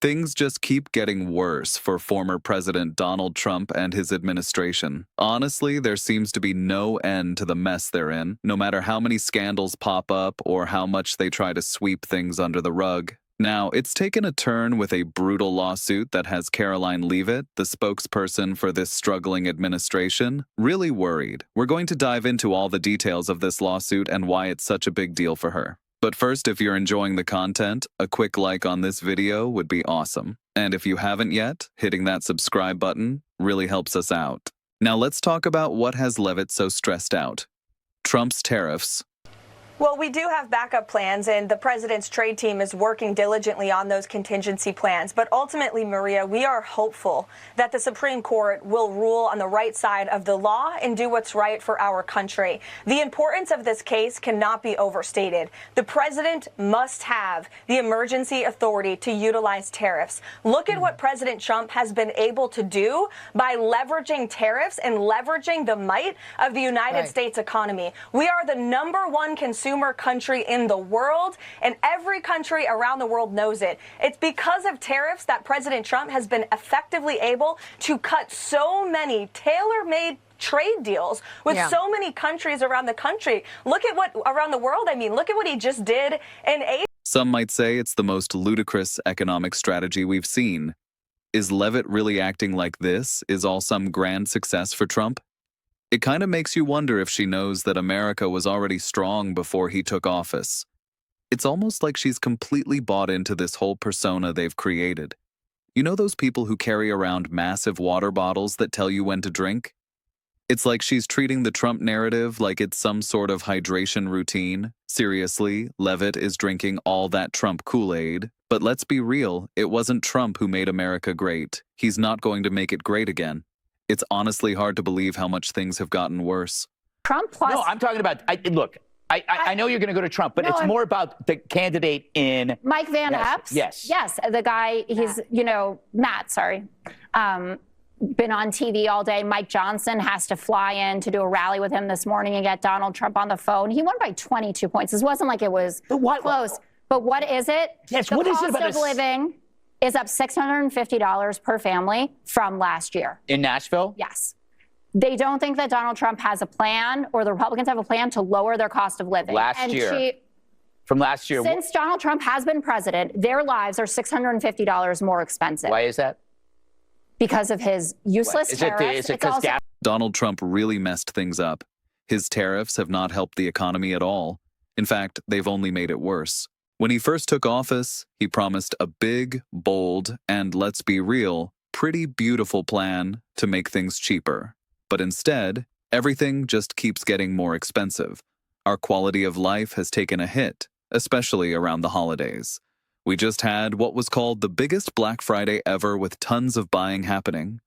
Things just keep getting worse for former President Donald Trump and his administration. Honestly, there seems to be no end to the mess they're in, no matter how many scandals pop up or how much they try to sweep things under the rug. Now, it's taken a turn with a brutal lawsuit that has Caroline Leavitt, the spokesperson for this struggling administration, really worried. We're going to dive into all the details of this lawsuit and why it's such a big deal for her. But first, if you're enjoying the content, a quick like on this video would be awesome. And if you haven't yet, hitting that subscribe button really helps us out. Now let's talk about what has Leavitt so stressed out. Trump's tariffs. Well, we do have backup plans, and the president's trade team is working diligently on those contingency plans. But ultimately, Maria, we are hopeful that the Supreme Court will rule on the right side of the law and do what's right for our country. The importance of this case cannot be overstated. The president must have the emergency authority to utilize tariffs. Look at what President Trump has been able to do by leveraging tariffs and leveraging the might of the United States economy. We are the #1 consumer country in the world, and every country around the world knows it. It's because of tariffs that President Trump has been effectively able to cut so many tailor-made trade deals with so many countries around the country. Look at what around the world. I mean, look at what he just did in Asia. Some might say it's the most ludicrous economic strategy we've seen. Is Leavitt really acting like this is all some grand success for Trump? It kind of makes you wonder if she knows that America was already strong before he took office. It's almost like she's completely bought into this whole persona they've created. You know those people who carry around massive water bottles that tell you when to drink? It's like she's treating the Trump narrative like it's some sort of hydration routine. Seriously, Leavitt is drinking all that Trump Kool-Aid. But let's be real, it wasn't Trump who made America great. He's not going to make it great again. It's honestly hard to believe how much things have gotten worse. Trump plus... No, I'm talking about, look, I know you're going to go to Trump, but it's more about the candidate in... Mike Van Epps? Yes. Yes, the guy, he's, Matt, sorry. Been on TV all day. Mike Johnson has to fly in to do a rally with him this morning and get Donald Trump on the phone. He won by 22 points. This wasn't like it was close. But what is it? Yes, the what is it about cost of living is up $650 per family from last year. In Nashville? Yes. They don't think that Donald Trump has a plan, or the Republicans have a plan to lower their cost of living. From last year. Since Donald Trump has been president, their lives are $650 more expensive. Why is that? Because of his useless tariffs. Donald Trump really messed things up. His tariffs have not helped the economy at all. In fact, they've only made it worse. When he first took office, he promised a big, bold, and let's be real, pretty beautiful plan to make things cheaper. But instead, everything just keeps getting more expensive. Our quality of life has taken a hit, especially around the holidays. We just had what was called the biggest Black Friday ever with tons of buying happening.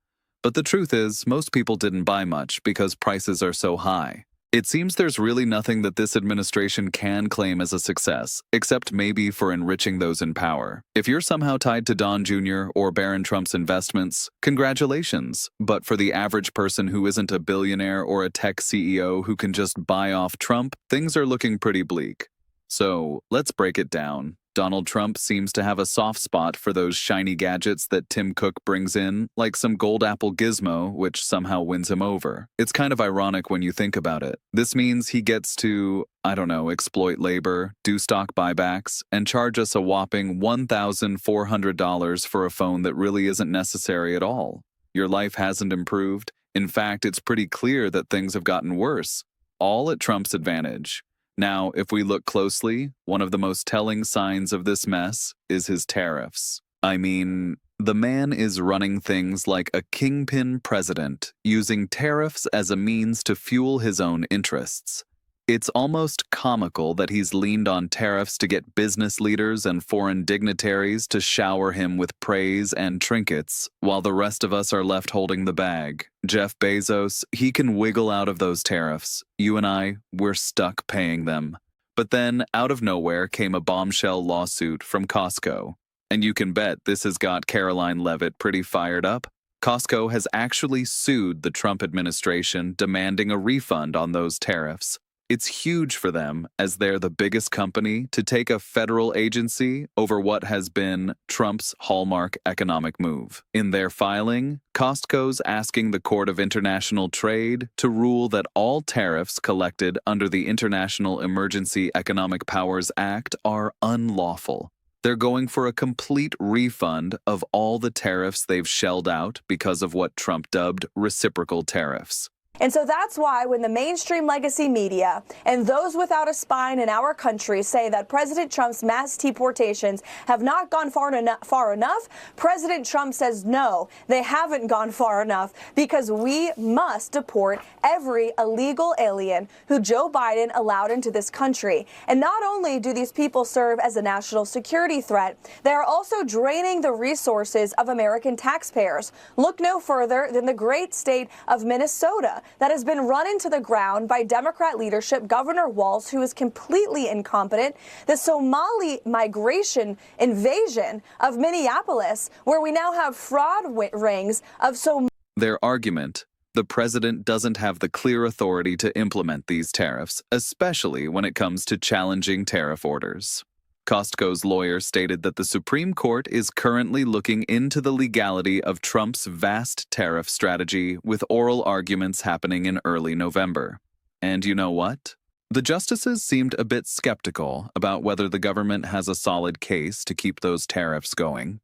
But the truth is, most people didn't buy much because prices are so high. It seems there's really nothing that this administration can claim as a success, except maybe for enriching those in power. If you're somehow tied to Don Jr. or Barron Trump's investments, congratulations. But for the average person who isn't a billionaire or a tech CEO who can just buy off Trump, things are looking pretty bleak. So let's break it down. Donald Trump seems to have a soft spot for those shiny gadgets that Tim Cook brings in, like some gold Apple gizmo, which somehow wins him over. It's kind of ironic when you think about it. This means he gets to, exploit labor, do stock buybacks, and charge us a whopping $1,400 for a phone that really isn't necessary at all. Your life hasn't improved. In fact, it's pretty clear that things have gotten worse, all at Trump's advantage. Now, if we look closely, one of the most telling signs of this mess is his tariffs. I mean, the man is running things like a kingpin president, using tariffs as a means to fuel his own interests. It's almost comical that he's leaned on tariffs to get business leaders and foreign dignitaries to shower him with praise and trinkets, while the rest of us are left holding the bag. Jeff Bezos, he can wiggle out of those tariffs. You and I, we're stuck paying them. But then, out of nowhere, came a bombshell lawsuit from Costco. And you can bet this has got Caroline Leavitt pretty fired up. Costco has actually sued the Trump administration, demanding a refund on those tariffs. It's huge for them, as they're the biggest company to take a federal agency over what has been Trump's hallmark economic move. In their filing, Costco's asking the Court of International Trade to rule that all tariffs collected under the International Emergency Economic Powers Act are unlawful. They're going for a complete refund of all the tariffs they've shelled out because of what Trump dubbed reciprocal tariffs. And so that's why when the mainstream legacy media and those without a spine in our country say that President Trump's mass deportations have not gone far enough, President Trump says no, they haven't gone far enough, because we must deport every illegal alien who Joe Biden allowed into this country. And not only do these people serve as a national security threat, they are also draining the resources of American taxpayers. Look no further than the great state of Minnesota, that has been run into the ground by Democrat leadership, Governor Walz, who is completely incompetent, the Somali migration invasion of Minneapolis, where we now have fraud rings of Somali. Their argument: the president doesn't have the clear authority to implement these tariffs, especially when it comes to challenging tariff orders. Costco's lawyer stated that the Supreme Court is currently looking into the legality of Trump's vast tariff strategy, with oral arguments happening in early November. And you know what? The justices seemed a bit skeptical about whether the government has a solid case to keep those tariffs going.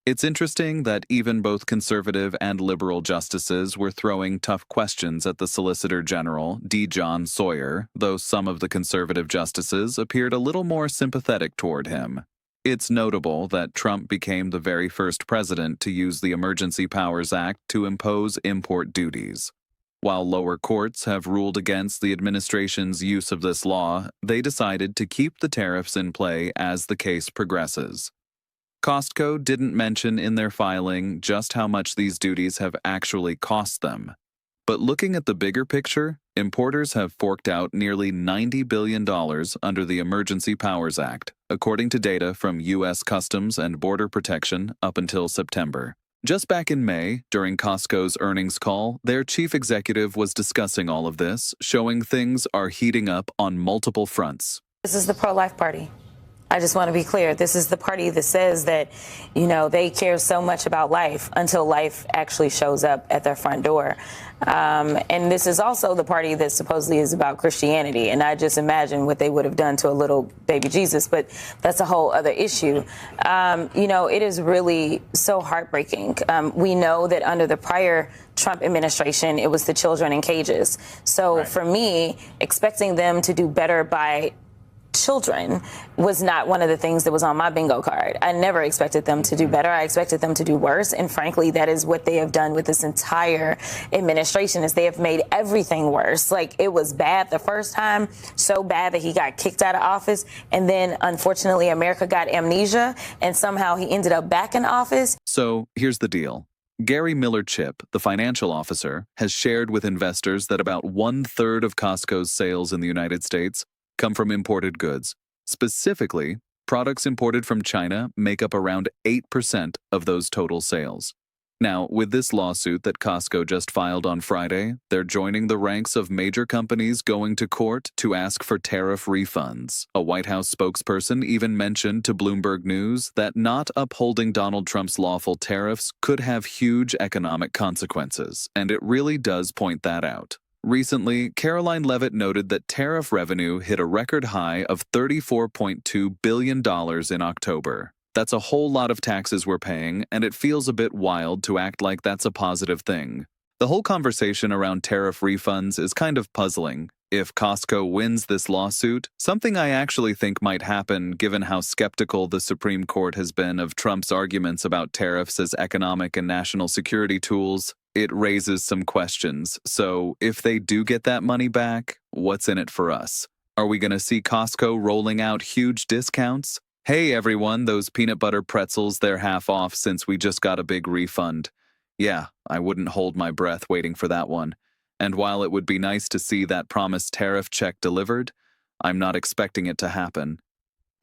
It's interesting that even both conservative and liberal justices were throwing tough questions at the Solicitor General, D. John Sawyer, though some of the conservative justices appeared a little more sympathetic toward him. It's notable that Trump became the very first president to use the Emergency Powers Act to impose import duties. While lower courts have ruled against the administration's use of this law, they decided to keep the tariffs in play as the case progresses. Costco didn't mention in their filing just how much these duties have actually cost them. But looking at the bigger picture, importers have forked out nearly $90 billion under the Emergency Powers Act, according to data from U.S. Customs and Border Protection up until September. Just back in May, during Costco's earnings call, their chief executive was discussing all of this, showing things are heating up on multiple fronts. This is the pro-life party. I just want to be clear. This is the party that says that, they care so much about life until life actually shows up at their front door. And this is also the party that supposedly is about Christianity. And I just imagine what they would have done to a little baby Jesus. But that's a whole other issue. It is really so heartbreaking. We know that under the prior Trump administration, it was the children in cages. So right. For me, expecting them to do better by children was not one of the things that was on my bingo card. I never expected them to do better. I expected them to do worse. And frankly, that is what they have done with this entire administration, is they have made everything worse. Like, it was bad the first time, so bad that he got kicked out of office. And then, unfortunately, America got amnesia, and somehow he ended up back in office. So here's the deal. Gary Miller-Chip, the financial officer, has shared with investors that about 1/3 of Costco's sales in the United States come from imported goods. Specifically, products imported from China make up around 8% of those total sales. Now, with this lawsuit that Costco just filed on Friday, they're joining the ranks of major companies going to court to ask for tariff refunds. A White House spokesperson even mentioned to Bloomberg News that not upholding Donald Trump's lawful tariffs could have huge economic consequences, and it really does point that out. Recently, Caroline Leavitt noted that tariff revenue hit a record high of $34.2 billion in October. That's a whole lot of taxes we're paying, and it feels a bit wild to act like that's a positive thing. The whole conversation around tariff refunds is kind of puzzling. If Costco wins this lawsuit, something I actually think might happen given how skeptical the Supreme Court has been of Trump's arguments about tariffs as economic and national security tools, it raises some questions. So if they do get that money back, what's in it for us? Are we going to see Costco rolling out huge discounts? Hey everyone, those peanut butter pretzels, they're half off since we just got a big refund. Yeah, I wouldn't hold my breath waiting for that one. And while it would be nice to see that promised tariff check delivered, I'm not expecting it to happen.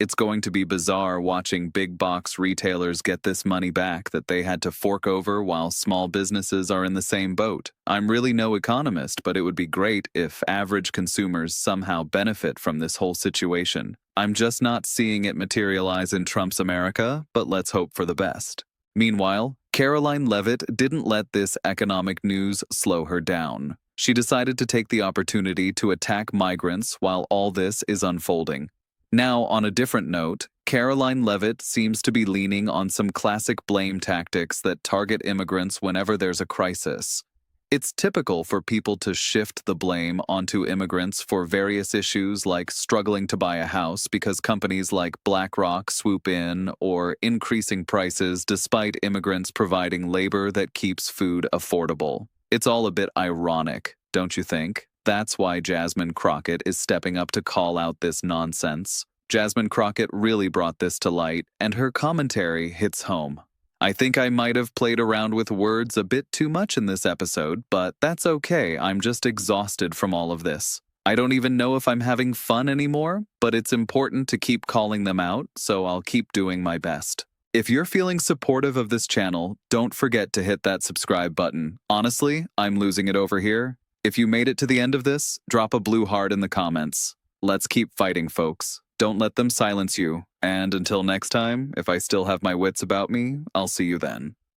It's going to be bizarre watching big box retailers get this money back that they had to fork over while small businesses are in the same boat. I'm really no economist, but it would be great if average consumers somehow benefit from this whole situation. I'm just not seeing it materialize in Trump's America, but let's hope for the best. Meanwhile, Caroline Leavitt didn't let this economic news slow her down. She decided to take the opportunity to attack migrants while all this is unfolding. Now, on a different note, Caroline Leavitt seems to be leaning on some classic blame tactics that target immigrants whenever there's a crisis. It's typical for people to shift the blame onto immigrants for various issues like struggling to buy a house because companies like BlackRock swoop in, or increasing prices despite immigrants providing labor that keeps food affordable. It's all a bit ironic, don't you think? That's why Jasmine Crockett is stepping up to call out this nonsense. Jasmine Crockett really brought this to light, and her commentary hits home. I think I might have played around with words a bit too much in this episode, but that's okay. I'm just exhausted from all of this. I don't even know if I'm having fun anymore, but it's important to keep calling them out, so I'll keep doing my best. If you're feeling supportive of this channel, don't forget to hit that subscribe button. Honestly, I'm losing it over here. If you made it to the end of this, drop a blue heart in the comments. Let's keep fighting, folks. Don't let them silence you. And until next time, if I still have my wits about me, I'll see you then.